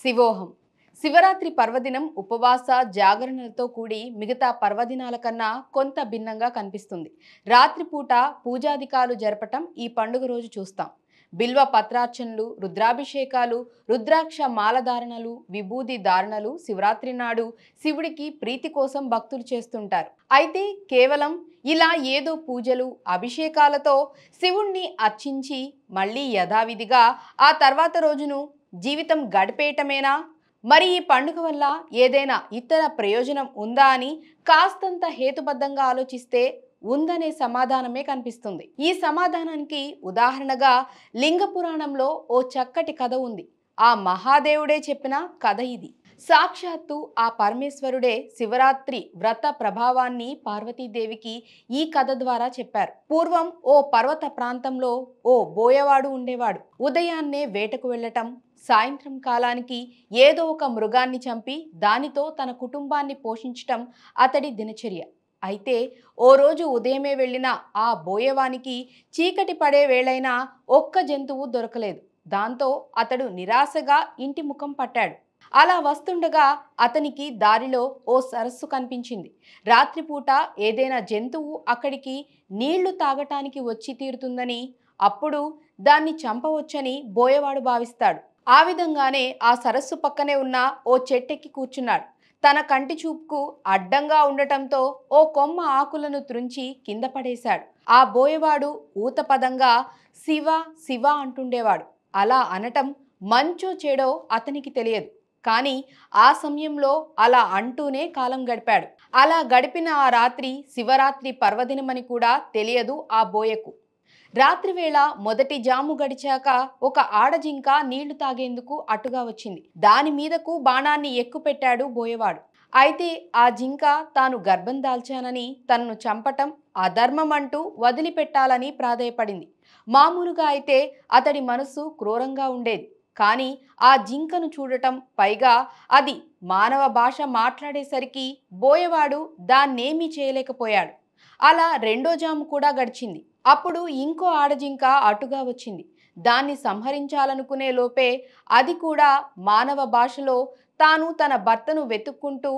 శివోహం శివరాత్రి పర్వదినం ఉపవాస జాగరణలతో కూడి మిగతా పర్వదినాల కన్నా కొంత భిన్నంగా కనిపిస్తుంది. రాత్రిపూట పూజాధికాలు జరపటం ఈ పండుగ రోజు చూస్తాం. బిల్వ పత్రార్చనలు, రుద్రాభిషేకాలు, రుద్రాక్ష మాలధారణలు, విభూది ధారణలు శివరాత్రి నాడు శివుడికి ప్రీతి కోసం భక్తులు చేస్తుంటారు. అయితే కేవలం ఇలా ఏదో పూజలు, అభిషేకాలతో శివుణ్ణి అర్చించి మళ్ళీ యథావిధిగా ఆ తర్వాత రోజును జీవితం గడిపేయటమేనా? మరి ఈ పండుగ వల్ల ఏదైనా ఇతర ప్రయోజనం ఉందా అని కాస్తంత హేతుబద్ధంగా ఆలోచిస్తే ఉందనే సమాధానమే కనిపిస్తుంది. ఈ సమాధానానికి ఉదాహరణగా లింగ పురాణంలో ఓ చక్కటి కథ ఉంది. ఆ మహాదేవుడే చెప్పిన కథ ఇది. సాక్షాత్తు ఆ పరమేశ్వరుడే శివరాత్రి వ్రత ప్రభావాన్ని పార్వతీదేవికి ఈ కథ ద్వారా చెప్పారు. పూర్వం ఓ పర్వత ప్రాంతంలో ఓ బోయవాడు ఉండేవాడు. ఉదయాన్నే వేటకు వెళ్ళటం, సాయంత్రం కాలానికి ఏదో ఒక మృగాన్ని చంపి దానితో తన కుటుంబాన్ని పోషించటం అతడి దినచర్య. అయితే ఓ రోజు ఉదయమే వెళ్ళిన ఆ బోయవానికి చీకటి పడే వేళైనా ఒక్క జంతువు దొరకలేదు. దాంతో అతడు నిరాశగా ఇంటి ముఖం పట్టాడు. అలా వస్తుండగా అతనికి దారిలో ఓ సరస్సు కనిపించింది. రాత్రిపూట ఏదైనా జంతువు అక్కడికి నీళ్లు తాగటానికి వచ్చి తీరుతుందని, అప్పుడు దాన్ని చంపవచ్చని బోయవాడు భావిస్తాడు. ఆ విధంగానే ఆ సరస్సు పక్కనే ఉన్న ఓ చెట్టెక్కి కూర్చున్నాడు. తన కంటి చూపుకు అడ్డంగా ఉండటంతో ఓ కొమ్మ ఆకులను త్రుంచి కింద పడేశాడు. ఆ బోయవాడు ఊతపదంగా శివ శివ అంటుండేవాడు. అలా అనటం మంచో చెడో అతనికి తెలియదు. కానీ ఆ సమయంలో అలా అంటూనే కాలం గడిపాడు. అలా గడిపిన ఆ రాత్రి శివరాత్రి పర్వదినమని కూడా తెలియదు ఆ బోయకు. రాత్రివేళ మొదటి జాము గడిచాక ఒక ఆడజింక నీళ్లు తాగేందుకు అటుగా వచ్చింది. దాని మీదకు బాణాన్ని ఎక్కుపెట్టాడు బోయవాడు. అయితే ఆ జింక తాను గర్భం దాల్చానని, తనను చంపటం అధర్మం అంటూ వదిలిపెట్టాలని ప్రాధేయపడింది. మామూలుగా అయితే అతడి మనసు క్రూరంగా ఉండేది. కానీ ఆ జింకను చూడటం, పైగా అది మానవ భాష మాట్లాడేసరికి బోయవాడు దాన్నేమీ చేయలేకపోయాడు. అలా రెండో జాము కూడా గడిచింది. అప్పుడు ఇంకో ఆడజింక అటుగా వచ్చింది. దాన్ని సంహరించాలనుకునే లోపే అది కూడా మానవ భాషలో తాను తన భర్తను వెతుక్కుంటూ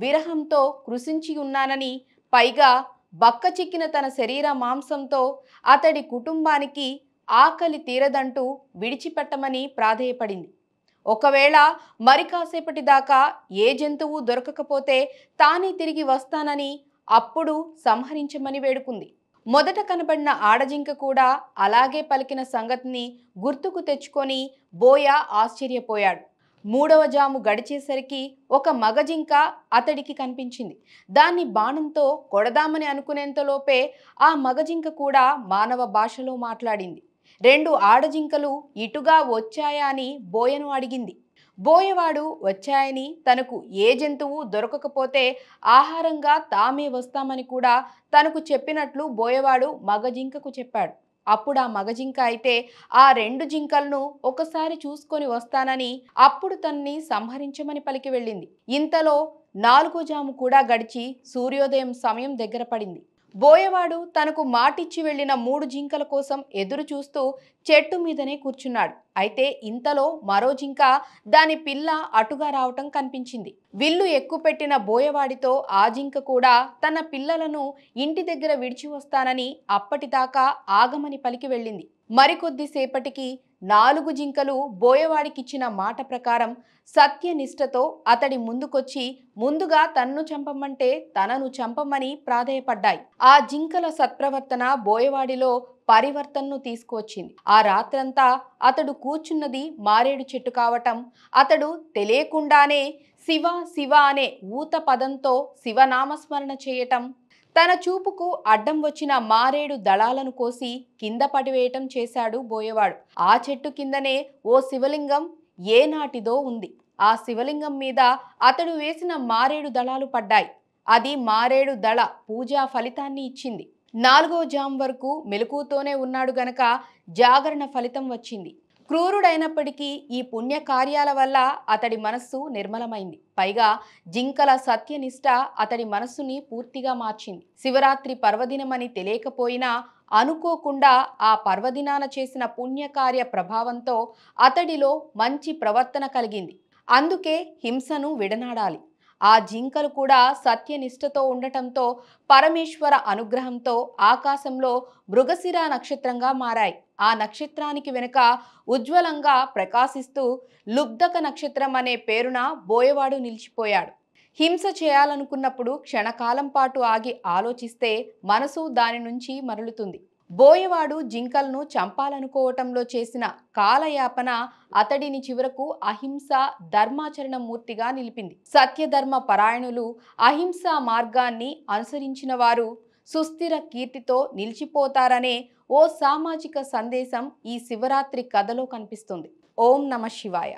విరహంతో కృశించి ఉన్నానని, పైగా బక్క చిక్కిన తన శరీర మాంసంతో అతడి కుటుంబానికి ఆకలి తీరదంటూ విడిచిపెట్టమని ప్రాధేయపడింది. ఒకవేళ మరి కాసేపటి దాకా ఏ జంతువు దొరకకపోతే తానే తిరిగి వస్తానని, అప్పుడు సంహరించమని వేడుకుంది. మొదట కనబడిన ఆడజింక కూడా అలాగే పలికిన సంగతిని గుర్తుకు తెచ్చుకొని బోయ ఆశ్చర్యపోయాడు. మూడవ జాము గడిచేసరికి ఒక మగజింక అతడికి కనిపించింది. దాన్ని బాణంతో కొడదామని అనుకునేంతలోపే ఆ మగజింక కూడా మానవ భాషలో మాట్లాడింది. రెండు ఆడజింకలు ఇటుగా వచ్చాయా అని బోయను అడిగింది. బోయవాడు వచ్చాయని, తనకు ఏ జంతువు దొరకకపోతే ఆహారంగా తామే వస్తామని కూడా తనకు చెప్పినట్లు బోయవాడు మగజింకకు చెప్పాడు. అప్పుడు ఆ మగజింక అయితే ఆ రెండు జింకలను ఒకసారి చూసుకొని వస్తానని, అప్పుడు తనని సంహరించమని పలికి వెళ్ళింది. ఇంతలో నాలుగో జాము కూడా గడిచి సూర్యోదయం సమయం దగ్గర పడింది. బోయవాడు తనకు మాటిచ్చి వెళ్లిన మూడు జింకల కోసం ఎదురు చూస్తూ చెట్టు మీదనే కూర్చున్నాడు. అయితే ఇంతలో మరో జింక దాని పిల్ల అటుగా రావటం కనిపించింది. విల్లు ఎక్కుపెట్టిన బోయవాడితో ఆ జింక కూడా తన పిల్లలను ఇంటి దగ్గర విడిచి వస్తానని, అప్పటిదాకా ఆగమని పలికి వెళ్ళింది. మరికొద్దిసేపటికి నాలుగు జింకలు బోయవాడికిచ్చిన మాట ప్రకారం సత్యనిష్టతో అతడి ముందుకొచ్చి ముందుగా తన్ను చంపమంటే తనను చంపమని ప్రాధేయపడ్డాయి. ఆ జింకల సత్ప్రవర్తన బోయవాడిలో పరివర్తనను తీసుకువచ్చింది. ఆ రాత్రంతా అతడు కూర్చున్నది మారేడు చెట్టు కావటం, అతడు తెలియకుండానే శివ శివ అనే ఊత పదంతో శివనామస్మరణ చేయటం, తన చూపుకు అడ్డం వచ్చిన మారేడు దళాలను కోసి కింద పడివేయటం చేశాడు బోయవాడు. ఆ చెట్టు కిందనే ఓ శివలింగం ఏనాటిదో ఉంది. ఆ శివలింగం మీద అతడు వేసిన మారేడు దళాలు పడ్డాయి. అది మారేడు దళ పూజా ఫలితాన్ని ఇచ్చింది. నాలుగో జాము వరకు మెలకుతోనే ఉన్నాడు గనక జాగరణ ఫలితం వచ్చింది. క్రూరుడైనప్పటికీ ఈ పుణ్య కార్యాల వల్ల అతడి మనస్సు నిర్మలమైంది. పైగా జింకల సత్యనిష్ట అతడి మనస్సుని పూర్తిగా మార్చింది. శివరాత్రి పర్వదినమని తెలియకపోయినా అనుకోకుండా ఆ పర్వదినాన చేసిన పుణ్యకార్య ప్రభావంతో అతడిలో మంచి ప్రవర్తన కలిగింది. అందుకే హింసను విడనాడాలి. ఆ జింకలు కూడా సత్యనిష్టతో ఉండటంతో పరమేశ్వర అనుగ్రహంతో ఆకాశంలో మృగశిర నక్షత్రంగా మారాయి. ఆ నక్షత్రానికి వెనుక ఉజ్వలంగా ప్రకాశిస్తూ లుబ్ధక నక్షత్రం అనే పేరున బోయవాడు నిలిచిపోయాడు. హింస చేయాలనుకున్నప్పుడు క్షణకాలం పాటు ఆగి ఆలోచిస్తే మనసు దాని నుంచి మరలుతుంది. బోయవాడు జింకలను చంపాలనుకోవటంలో చేసిన కాలయాపన అతడిని చివరకు అహింస ధర్మాచరణ మూర్తిగా నిలిపింది. సత్యధర్మ పరాయణులు, అహింసా మార్గాన్ని అనుసరించిన వారు సుస్థిర కీర్తితో నిలిచిపోతారనే ఓ సామాజిక సందేశం ఈ శివరాత్రి కథలో కనిపిస్తుంది. ఓం నమ శివాయ.